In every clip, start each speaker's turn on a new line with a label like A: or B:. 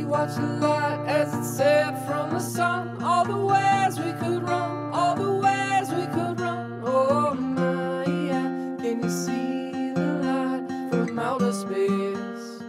A: watch the light as it set from the sun. All the ways we could run, all the ways we could run. Oh my, yeah, can you see the light from outer space?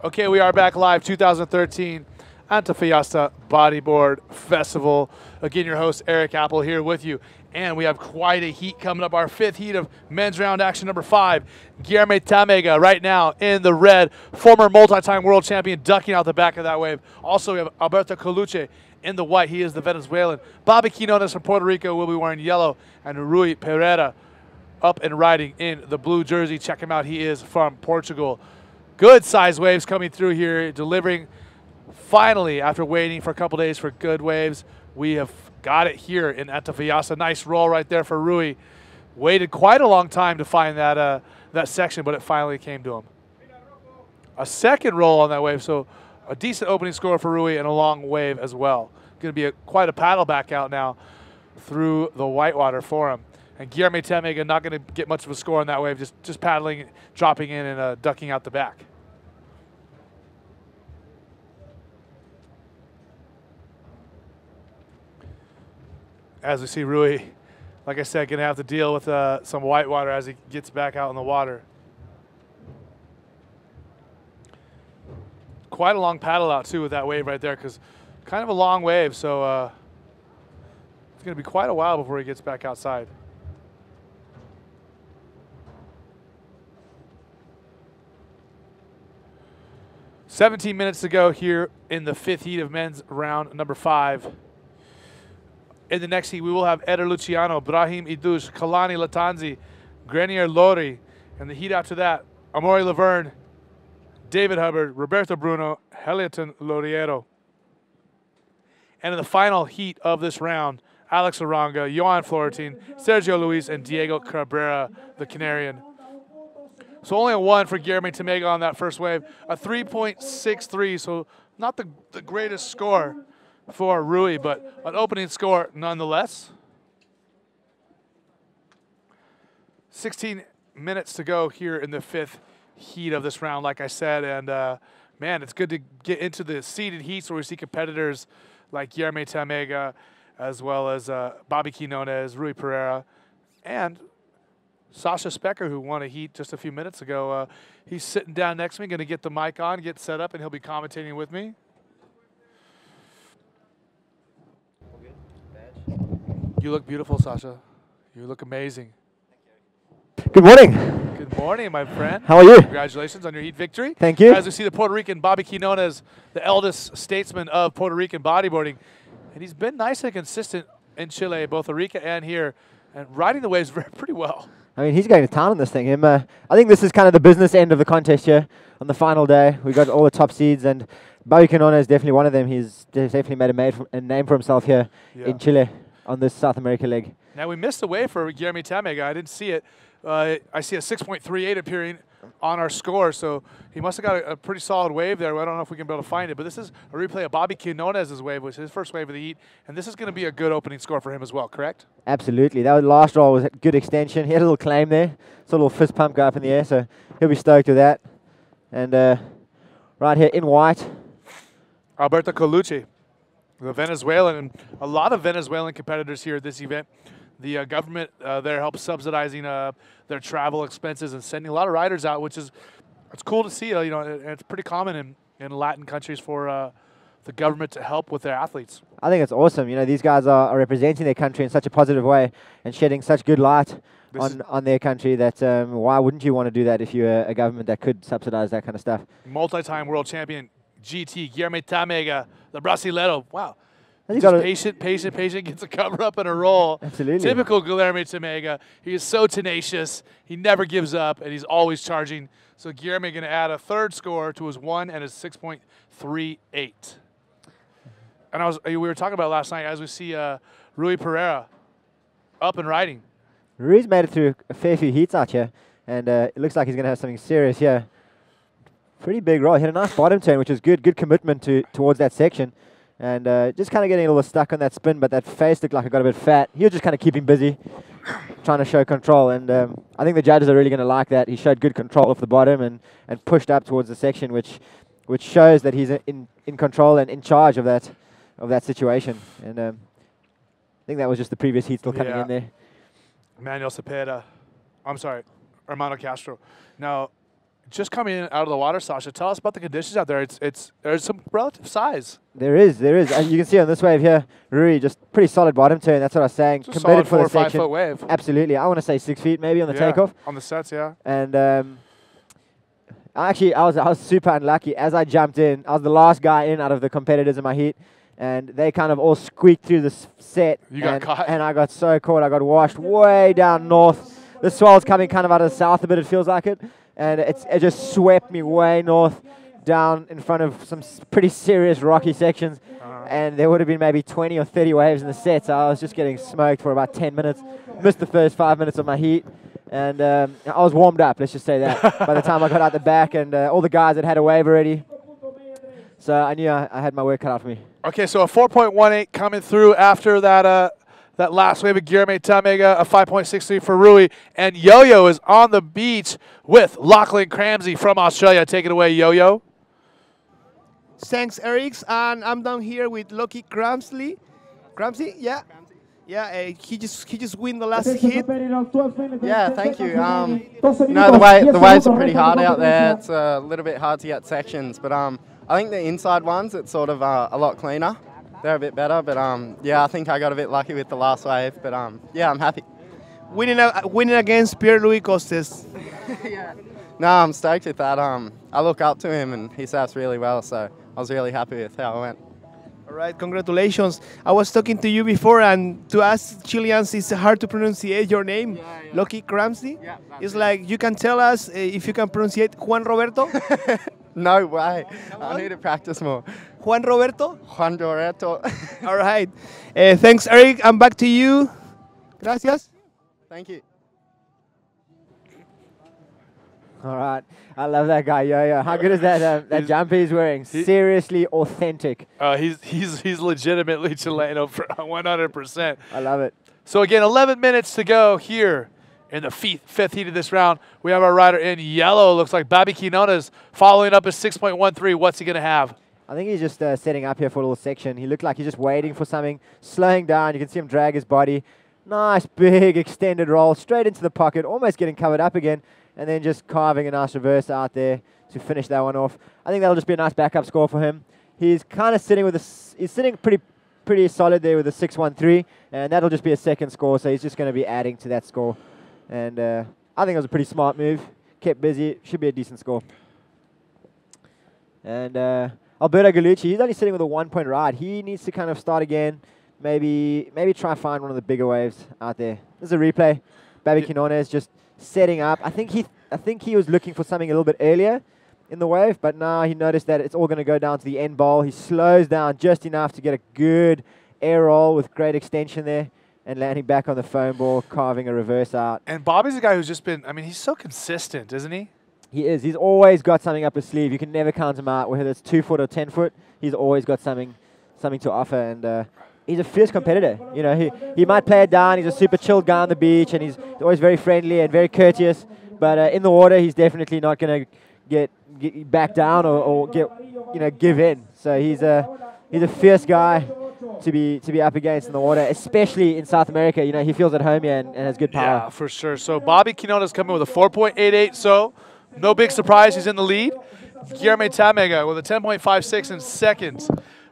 B: Okay, we are back live, 2013 Antofagasta Bodyboard Festival. Again, your host, Eric Apple, here with you. And we have quite a heat coming up, our fifth heat of men's round action number 5. Guilherme Tamega right now in the red, former multi-time world champion, ducking out the back of that wave. Also, we have Alberto Colucci in the white. He is the Venezuelan. Bobby Quinones from Puerto Rico will be wearing yellow. And Rui Pereira up and riding in the blue jersey. Check him out. He is from Portugal. Good size waves coming through here, delivering finally after waiting for a couple days for good waves. We have got it here in Antofagasta. Nice roll right there for Rui. Waited quite a long time to find that that section, but it finally came to him. A second roll on that wave, so a decent opening score for Rui and a long wave as well. Going to be quite a paddle back out now through the whitewater for him. And Guilherme Tamega not going to get much of a score on that wave, just paddling, dropping in and ducking out the back. As we see Rui, like I said, going to have to deal with some whitewater as he gets back out in the water. Quite a long paddle out, too, with that wave right there, because kind of a long wave, so it's going to be quite a while before he gets back outside. "17 minutes to go here in the fifth heat of men's round number 5. In the next heat, we will have Eder Luciano, Brahim Idouche, Kalani Latanzi, Grenier Lori. And the heat after that, Amaury Laverne, David Hubbard, Roberto Bruno, Heliton Loriero. And in the final heat of this round, Alex Aranga, Johan Florentine, Sergio Luis, and Diego Cabrera, the Canarian. So only a 1 for Guilherme Tamega on that first wave. A 3.63, so not the greatest score for Rui, but an opening score nonetheless. 16 minutes to go here in the fifth heat of this round, like I said. And, man, it's good to get into the seeded heats where we see competitors like Guilherme Tamega, as well as Bobby Quinones, Rui Pereira, and Sasha Specker, who won a heat just a few minutes ago. He's sitting down next to me, going to get the mic on, get set up, and he'll be commentating with me. You look beautiful, Sasha. You look amazing.
C: Good morning.
B: Good morning, my friend.
C: How are you?
B: Congratulations on your heat victory.
C: Thank you.
B: As we see the Puerto Rican Bobby Quinones, the eldest statesman of Puerto Rican bodyboarding. And he's been nice and consistent in Chile, both Arica and here, and riding the waves pretty well.
C: I mean, he's going to town on this thing. I think this is kind of the business end of the contest here on the final day. We got all the top seeds, and Bobby Quinones is definitely one of them. He's definitely made a name for himself here in Chile on this South America leg.
B: Now, we missed a wave for Guilherme Tamega. I didn't see it. I see a 6.38 appearing on our score, so he must have got a pretty solid wave there. I don't know if we can be able to find it, but this is a replay of Bobby Quinones' wave, which is his first wave of the heat, and this is going to be a good opening score for him as well, correct?
C: Absolutely. That last roll was a good extension. He had a little claim there. It's a little fist pump go up in the air, so he'll be stoked with that. And right here in white,
B: Alberto Colucci, the Venezuelan, and a lot of Venezuelan competitors here at this event. The government there helps subsidizing their travel expenses and sending a lot of riders out, which is it's cool to see. You know, it's pretty common in Latin countries for the government to help with their athletes.
C: I think it's awesome. You know, these guys are representing their country in such a positive way and shedding such good light on their country that why wouldn't you want to do that if you're a government that could subsidize that kind of stuff?
B: Multi-time world champion GT Guilherme Tamega, the Brasileiro. Wow.
C: He's
B: just patient, gets a cover up and a roll.
C: Absolutely.
B: Typical Guilherme Tamega. He is so tenacious. He never gives up, and he's always charging. So Guilherme going to add a third score to his 1 and his 6.38. And we were talking about last night as we see Rui Pereira up and riding.
C: Rui's made it through a fair few heats out here, and it looks like he's going to have something serious here. Pretty big roll. He had a nice bottom turn, which was good commitment towards that section. And just kind of getting a little stuck on that spin, but that face looked like it got a bit fat. He was just kind of keeping busy. trying to show control. And I think the judges are really going to like that. He showed good control off the bottom and pushed up towards the section, which shows that he's in control and in charge of that situation. And I think that was just the previous heat still coming in there.
B: Manuel Cepeda. I'm sorry, Armando Castro. Now, just coming in out of the water, Sasha, tell us about the conditions out there. There's some relative size.
C: There is. You can see on this wave here, Rui, just pretty solid bottom turn. That's what I was saying.
B: It's a solid 4 or 5 foot wave.
C: Absolutely. I want to say 6 feet maybe on the takeoff.
B: On the sets, yeah.
C: And actually, I was super unlucky. As I jumped in, I was the last guy in out of the competitors in my heat, and they kind of all squeaked through the set.
B: You got caught.
C: And I got so caught. I got washed way down north. The swell's coming kind of out of the south a bit, it feels like it. And it just swept me way north down in front of some pretty serious rocky sections. And there would have been maybe 20 or 30 waves in the set, so I was just getting smoked for about 10 minutes. Missed the first 5 minutes of my heat. And I was warmed up, let's just say that, by the time I got out the back. And all the guys had a wave already. So I knew I had my work cut out for me.
B: Okay, so a 4.18 coming through after that that last wave of Guilherme Tamega, a 5.63 for Rui. And Yo-Yo is on the beach with Lachlan Cramsey from Australia. Take it away, Yo-Yo.
D: Thanks, Eric. And I'm down here with Lucky Cramsey. Cramsey, yeah. Yeah, he just win the last hit.
E: Yeah, thank you. No, the waves are pretty hard out there. It's a little bit hard to get sections, but I think the inside ones, it's sort of a lot cleaner. They're a bit better, but yeah, I think I got a bit lucky with the last wave, but yeah, I'm happy.
D: Winning against Pierre-Louis Costes.
E: Yeah. No, I'm stoked with that. I look up to him and he surfs really well, so I was really happy with how it went.
D: All right, congratulations. I was talking to you before, and to us Chileans, it's hard to pronounce your name. Yeah. Lucky Cramsey. Yeah, it's like, you can tell us if you can pronounce Juan Roberto?
E: No way. I need to practice more.
D: Juan Roberto?
E: Juan Roberto.
D: All right. Thanks, Eric. I'm back to you. Gracias.
E: Thank you.
C: All right. I love that guy, Yo-Yo. How good is that that jumper he's wearing? Seriously authentic.
B: He's legitimately Chileno for 100%.
C: I love it.
B: So again, 11 minutes to go here in the fifth heat of this round. We have our rider in yellow. Looks like Bobby Quinones following up a 6.13. What's he going to have?
C: I think he's just setting up here for a little section. He looked like he's just waiting for something, slowing down. You can see him drag his body. Nice, big, extended roll, straight into the pocket, almost getting covered up again, and then just carving a nice reverse out there to finish that one off. I think that'll just be a nice backup score for him. He's kind of sitting with he's sitting pretty solid there with a 6.13, and that'll just be a second score, so he's just going to be adding to that score. And I think it was a pretty smart move. Kept busy. Should be a decent score. And Alberto Galucci, he's only sitting with a 1-point ride. He needs to kind of start again. Maybe try and find one of the bigger waves out there. This is a replay. Bobby Quinones just setting up. I think he was looking for something a little bit earlier in the wave, but now he noticed that it's all going to go down to the end bowl. He slows down just enough to get a good air roll with great extension there, and landing back on the foam ball, carving a reverse out.
B: And Bobby's a guy who's just been, I mean, he's so consistent, isn't he?
C: He is. He's always got something up his sleeve. You can never count him out, whether it's 2 foot or 10 foot. He's always got something to offer, and he's a fierce competitor. You know, he might play it down. He's a super chilled guy on the beach, and he's always very friendly and very courteous. But in the water, he's definitely not going to get back down or give in. So he's a fierce guy to be up against in the water, especially in South America. You know, he feels at home here and has good power.
B: Yeah, for sure. So Bobby Quinones coming with a 4.88. So no big surprise, he's in the lead. Guilherme Tamega with a 10.56 in second.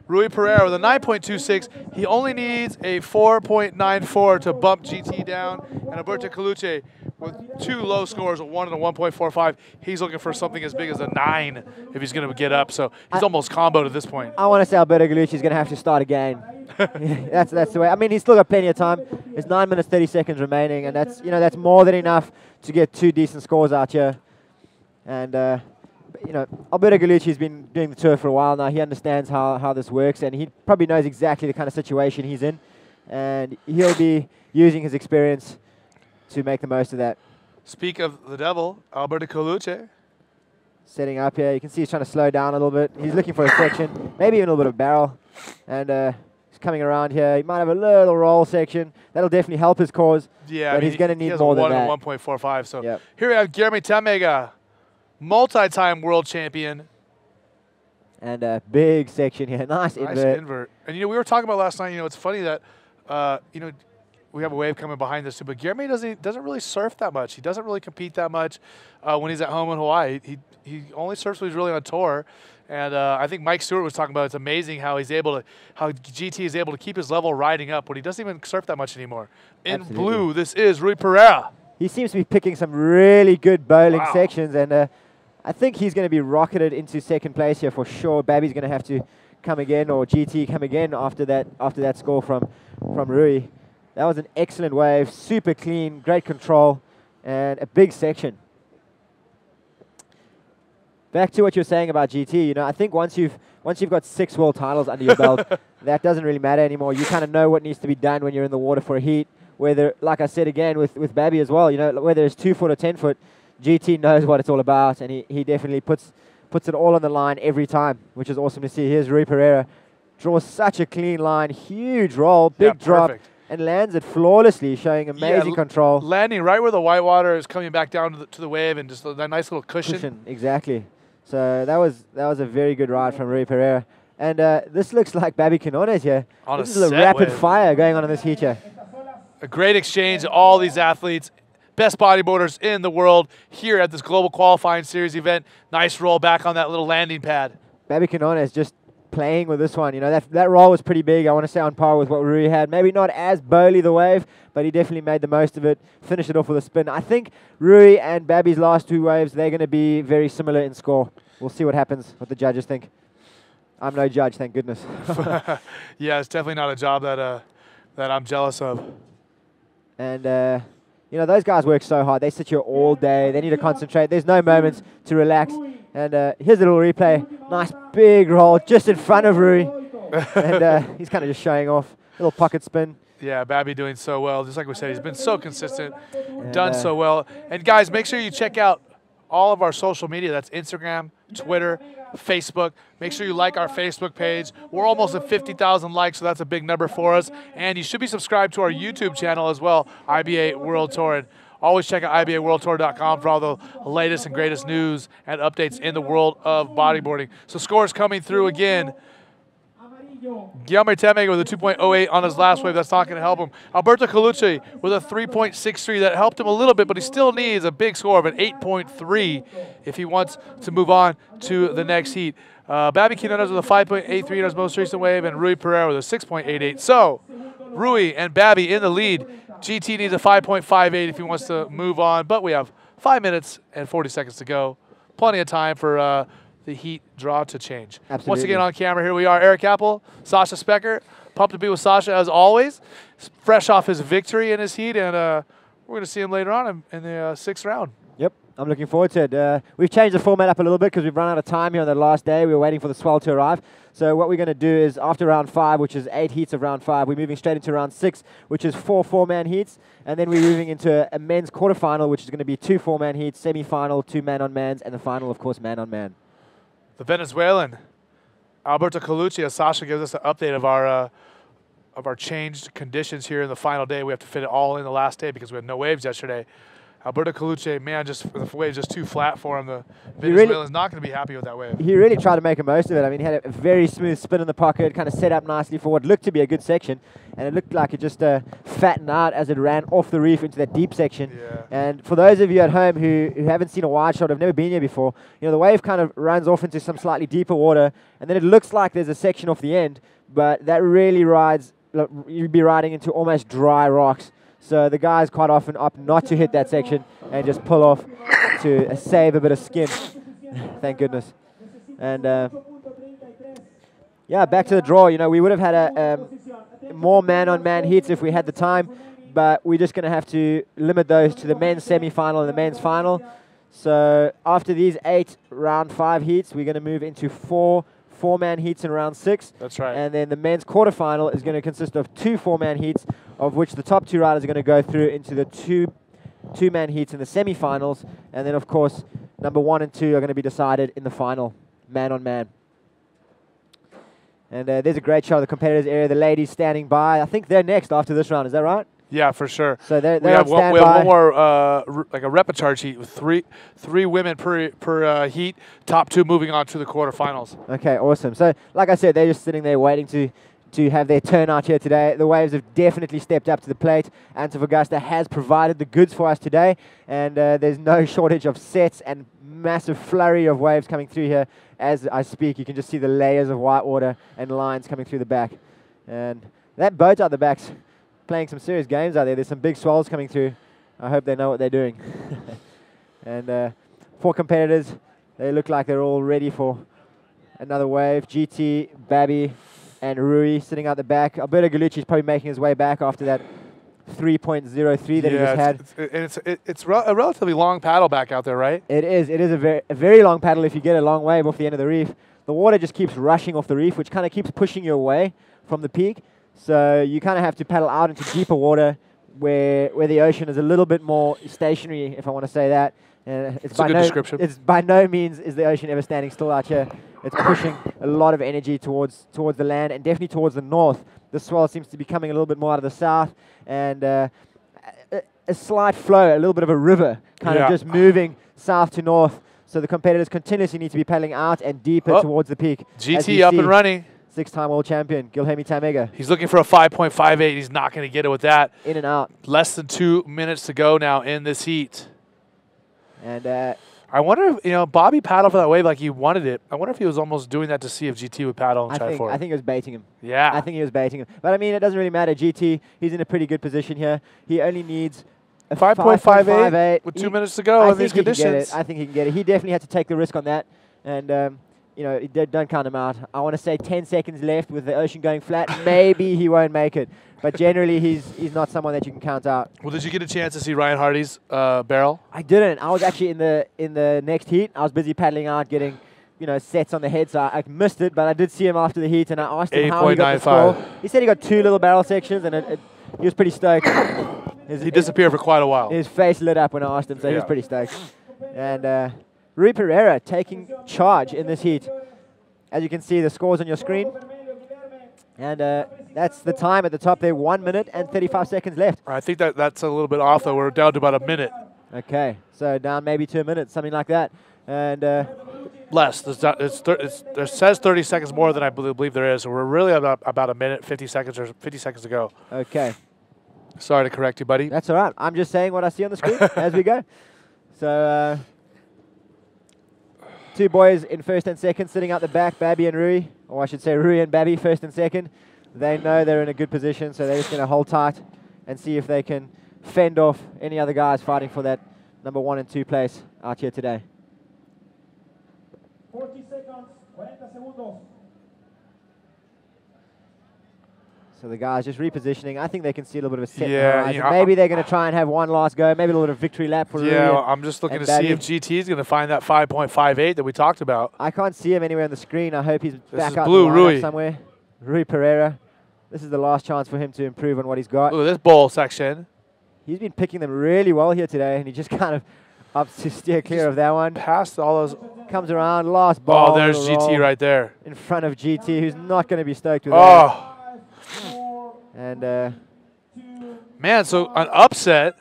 B: Rui Pereira with a 9.26. He only needs a 4.94 to bump GT down. And Alberto Caluche with 2 low scores, a 1 and a 1.45. He's looking for something as big as a 9 if he's going to get up. So he's almost comboed at this point.
C: I want to say Alberto Caluche is going to have to start again. That's the way. I mean, he's still got plenty of time. There's 9 minutes 30 seconds remaining, and that's more than enough to get 2 decent scores out here. And Alberto Galucci's been doing the tour for a while now. He understands how this works, and he probably knows exactly the kind of situation he's in. And he'll be using his experience to make the most of that.
B: Speak of the devil, Alberto Caluche.
C: Setting up here. You can see he's trying to slow down a little bit. He's looking for a section, maybe even a little bit of barrel. And He's coming around here. He might have a little roll section. That'll definitely help his cause.
B: Yeah,
C: but
B: I mean,
C: he's going to need
B: he has
C: more
B: a
C: than
B: 1
C: that.
B: and 1.45. So
C: Yep.
B: here we have Guillermo Temega, multi-time world champion.
C: And a big section here. Nice invert.
B: And, you know, we were talking about last night, you know, it's funny that, you know, we have a wave coming behind us too, but Guillermo doesn't really surf that much. He doesn't really compete that much when he's at home in Hawaii. He only surfs when he's really on tour. And I think Mike Stewart was talking about it's amazing how GT is able to keep his level riding up when he doesn't even surf that much anymore. In
C: Absolutely.
B: blue, this is Rui Pereira.
C: He seems to be picking some really good bowling sections, and I think he's going to be rocketed into second place here for sure. Babby's going to have to come again, or GT come again after that score from Rui. That was an excellent wave, super clean, great control, and a big section. Back to what you're saying about GT, you know, I think once you've got 6 world titles under your belt, that doesn't really matter anymore. You kind of know what needs to be done when you're in the water for a heat. Whether, like I said again with Babby as well, you know, whether it's 2 foot or 10 foot, GT knows what it's all about, and he definitely puts it all on the line every time, which is awesome to see. Here's Rui Pereira, draws such a clean line, huge roll, big drop, and lands it flawlessly, showing amazing control.
B: Landing right where the white water is coming back down to the wave, and just that nice little cushion.
C: Exactly. So that was a very good ride from Rui Pereira. And this looks like Babby Quinones here. This is a rapid fire going on in this heat here.
B: A great exchange, all these athletes, best bodyboarders in the world here at this Global Qualifying Series event. Nice roll back on that little landing pad.
C: Babby Quinones just playing with this one. You know, that roll was pretty big. I want to say on par with what Rui had. Maybe not as bowly the wave, but he definitely made the most of it. Finished it off with a spin. I think Rui and Babby's last 2 waves, they're going to be very similar in score. We'll see what happens, what the judges think. I'm no judge, thank goodness.
B: Yeah, it's definitely not a job that I'm jealous of.
C: And, you know, those guys work so hard. They sit here all day. They need to concentrate. There's no moments to relax. And here's a little replay. Nice big roll just in front of Rui. And he's kind of just showing off. Little pocket spin.
B: Yeah, Babby doing so well. Just like we said, he's been so consistent, done so well. And, guys, make sure you check out all of our social media. That's Instagram, Twitter, Facebook. Make sure you like our Facebook page. We're almost at 50,000 likes, so that's a big number for us. And you should be subscribed to our YouTube channel as well, IBA World Tour. And always check out IBAWorldTour.com for all the latest and greatest news and updates in the world of bodyboarding. So scores coming through again. Guillermo Temega with a 2.08 on his last wave. That's not going to help him. Alberto Colucci with a 3.63. That helped him a little bit, but he still needs a big score of an 8.3 if he wants to move on to the next heat. Babby Quinones with a 5.83 on his most recent wave, and Rui Pereira with a 6.88. So Rui and Babby in the lead. GT needs a 5.58 if he wants to move on, but we have 5 minutes and 40 seconds to go. Plenty of time for the heat draw to change.
C: Absolutely.
B: Once again on camera, here we are, Eric Apple, Sasha Specker. Pumped to be with Sasha as always. Fresh off his victory in his heat, and we're going to see him later on in the 6th round.
C: Yep, I'm looking forward to it. We've changed the format up a little bit because we've run out of time here on the last day. We were waiting for the swell to arrive. So what we're going to do is after round 5, which is 8 heats of round 5, we're moving straight into round 6, which is 4 4-man heats. And then we're moving into a men's quarterfinal, which is going to be 2 4-man heats, semi-final, 2 man-on-mans, and the final, of course, man-on-man.
B: The Venezuelan, Alberto Colucci, as Sasha gives us an update of our changed conditions here in the final day. We have to fit it all in the last day because we had no waves yesterday. Alberto Colucci, man, just the wave's just too flat for him. The Venezuelan's not going to be happy with that wave.
C: He really tried to make the most of it. I mean, he had a very smooth spin in the pocket, kind of set up nicely for what looked to be a good section, and it looked like it just fattened out as it ran off the reef into that deep section.
B: Yeah.
C: And for those of you at home who haven't seen a wide shot, have never been here before, you know, the wave kind of runs off into some slightly deeper water, and then it looks like there's a section off the end, but that really rides, you'd be riding into almost dry rocks. So the guys quite often opt not to hit that section and just pull off to save a bit of skin. Thank goodness. And yeah, back to the draw. You know, we would have had more man-on-man heats if we had the time, but we're just going to have to limit those to the men's semi-final and the men's final. So after these 8 round 5 heats, we're going to move into 4 4-man heats in round 6.
B: That's right.
C: And then the men's quarterfinal is going to consist of 2 4-man heats, of which the top 2 riders are going to go through into the 2-man heats in the semi-finals. And then, of course, number 1 and 2 are going to be decided in the final, man-on-man. And there's a great shot of the competitors area. The ladies standing by. I think they're next after this round. Is that right?
B: Yeah, for sure.
C: So they're
B: we
C: on
B: have
C: standby.
B: one more, like a repertoire heat with three women per heat. Top 2 moving on to the quarterfinals.
C: Okay, awesome. So, like I said, they're just sitting there waiting to have their turn out here today. The Waves have definitely stepped up to the plate. Antofagasta has provided the goods for us today, and there's no shortage of sets and massive flurry of waves coming through here. As I speak, you can just see the layers of white water and lines coming through the back. And that boat out the back's playing some serious games out there. There's some big swells coming through. I hope they know what they're doing. And 4 competitors, they look like they're all ready for another wave. GT, Babby, and Rui sitting out the back. Alberto Galucci is probably making his way back after that 3.03 that he just had.
B: It's a relatively long paddle back out there, right?
C: It is. It is a very long paddle if you get a long wave off the end of the reef. The water just keeps rushing off the reef, which kind of keeps pushing you away from the peak. So you kind of have to paddle out into deeper water where the ocean is a little bit more stationary, if I want to say that.
B: It's a good description.
C: It's by no means is the ocean ever standing still out here. It's pushing a lot of energy towards the land and definitely towards the north. The swell seems to be coming a little bit more out of the south, and a slight flow, a little bit of a river, kind of just moving south to north. So the competitors continuously need to be paddling out and deeper towards the peak.
B: GT up and running.
C: 6-time world champion, Guilherme Tamega.
B: He's looking for a 5.58. He's not going to get it with that.
C: In and out.
B: Less than 2 minutes to go now in this heat.
C: And
B: I wonder if, Bobby paddled for that wave like he wanted it. I wonder if he was almost doing that to see if GT would paddle and try for it.
C: I think he was baiting him.
B: Yeah.
C: I think he was baiting him. But, I mean, it doesn't really matter. GT, he's in a pretty good position here. He only needs a 5.58
B: with 2 minutes to go in these conditions.
C: I think he can get it. He definitely had to take the risk on that. And, don't count him out. I want to say 10 seconds left with the ocean going flat. Maybe he won't make it. But generally, he's not someone that you can count out.
B: Well, did you get a chance to see Ryan Hardy's barrel?
C: I didn't. I was actually in the next heat. I was busy paddling out, getting sets on the head, so I missed it. But I did see him after the heat, and I asked him how he got the score. He said he got 2 little barrel sections, and he was pretty stoked.
B: He disappeared for quite a while.
C: His face lit up when I asked him, so he was pretty stoked. And Rui Pereira taking charge in this heat. As you can see, the scores on your screen. And that's the time at the top there, 1 minute and 35 seconds left.
B: I think that's a little bit off, though. We're down to about a minute.
C: Okay, so down maybe 2 minutes, something like that. And
B: less. There says 30 seconds more than I believe there is. So we're really about a minute, 50 seconds or 50 seconds to go.
C: Okay.
B: Sorry to correct you, buddy.
C: That's all right. I'm just saying what I see on the screen as we go. So 2 boys in first and second sitting out the back, Babby and Rui. Or I should say Rui and Babby first and second. They know they're in a good position, so they're just going to hold tight and see if they can fend off any other guys fighting for that number 1 and 2 place out here today.
F: 40 seconds, 40 segundos.
C: So the guys just repositioning. I think they can see a little bit of a set.
B: Yeah,
C: maybe they're going to try and have one last go. Maybe a little bit of victory lap for Rui.
B: Yeah, well, I'm just looking to see if GT is going to find that 5.58 that we talked about.
C: I can't see him anywhere on the screen. I hope he's back out
B: blue,
C: the
B: Rui.
C: somewhere. Rui Pereira. This is the last chance for him to improve on what he's got.
B: Look at this bowl section.
C: He's been picking them really well here today, and he just kind of ups to steer clear of that one.
B: Past all those.
C: Comes around, last ball.
B: Oh, there's GT right there.
C: In front of GT, who's not going to be stoked with
B: that.
C: And
B: man, so an upset.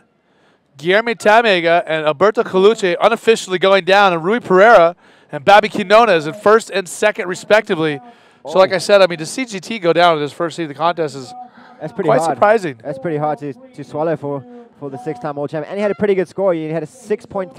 B: Guilherme Tamega and Alberto Colucci unofficially going down, and Rui Pereira and Babby Quinones in first and second, respectively. So, like I said, I mean, to see GT go down in his first seed of the contest is quite surprising.
C: That's pretty hard to swallow for the 6-time world champion. And he had a pretty good score. He had a 6.38.